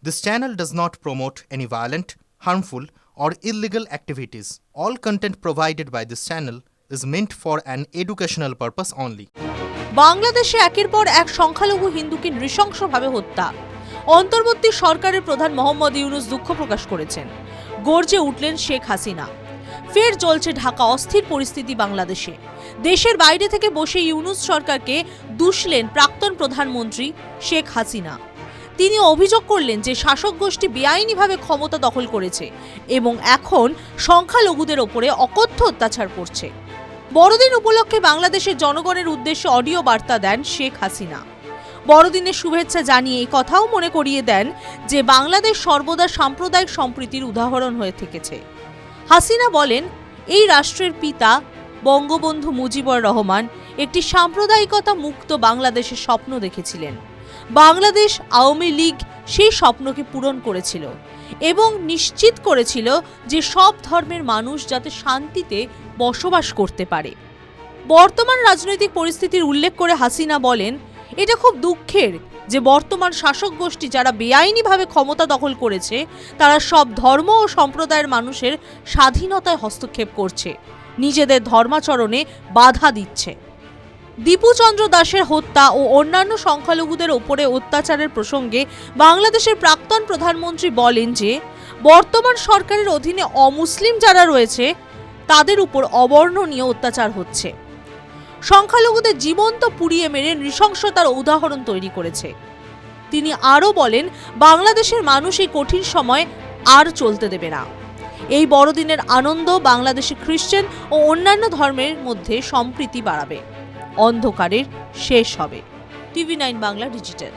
This channel does not promote any violent, harmful, or illegal activities. All content provided by this channel is meant for an educational purpose only. বাংলাদেশে একের পর এক সংখ্যালঘু হিন্দুকে নৃশংসভাবে হত্যা। অন্তর্বর্তী সরকারের প্রধান মোহাম্মদ ইউনূস দুঃখ প্রকাশ করেছেন। গর্জে উঠলেন শেখ হাসিনা। ফের চলছে ঢাকা অস্থির পরিস্থিতি বাংলাদেশে। দেশের বাইরে থেকে বসে ইউনূস সরকারকে দুষলেন প্রাক্তন প্রধানমন্ত্রী শেখ হাসিনা। তিনি অভিযোগ করলেন যে শাসক গোষ্ঠী বেআইনিভাবে ক্ষমতা দখল করেছে এবং এখন সংখ্যালঘুদের ওপরে অকথ্য অত্যাচার করছে। বড়দিন উপলক্ষে বাংলাদেশের জনগণের উদ্দেশ্যে অডিও বার্তা দেন শেখ হাসিনা। বড়দিনের শুভেচ্ছা জানিয়ে এই কথাও মনে করিয়ে দেন যে বাংলাদেশ সর্বদা সাম্প্রদায়িক সম্প্রীতির উদাহরণ হয়ে থেকেছে। হাসিনা বলেন, এই রাষ্ট্রের পিতা বঙ্গবন্ধু মুজিবুর রহমান একটি সাম্প্রদায়িকতা মুক্ত বাংলাদেশের স্বপ্ন দেখেছিলেন। বাংলাদেশ আওয়ামী লীগ সেই স্বপ্নকে পূরণ করেছিল এবং নিশ্চিত করেছিল যে সব ধর্মের মানুষ যাতে শান্তিতে বসবাস করতে পারে। বর্তমান রাজনৈতিক পরিস্থিতির উল্লেখ করে হাসিনা বলেন, এটা খুব দুঃখের যে বর্তমান শাসক গোষ্ঠী যারা বেআইনিভাবে ক্ষমতা দখল করেছে তারা সব ধর্ম ও সম্প্রদায়ের মানুষের স্বাধীনতায় হস্তক্ষেপ করছে, নিজেদের ধর্মাচরণে বাধা দিচ্ছে। দীপু চন্দ্র দাসের হত্যা ও অন্যান্য সংখ্যালঘুদের ওপরে অত্যাচারের প্রসঙ্গে বাংলাদেশের প্রাক্তন প্রধানমন্ত্রী বলেন যে বর্তমান সরকারের অধীনে অমুসলিম যারা রয়েছে তাদের উপর অবর্ণনীয় অত্যাচার হচ্ছে। সংখ্যালঘুদের জীবন্ত পুড়িয়ে মেরে নৃশংসতার উদাহরণ তৈরি করেছে। তিনি আরও বলেন, বাংলাদেশের মানুষ এই কঠিন সময় আর চলতে দেবে না। এই বড়দিনের আনন্দ বাংলাদেশে খ্রিস্টান ও অন্যান্য ধর্মের মধ্যে সম্প্রীতি বাড়াবে, অন্ধকারের শেষ হবে। টিভি9 বাংলা ডিজিটাল।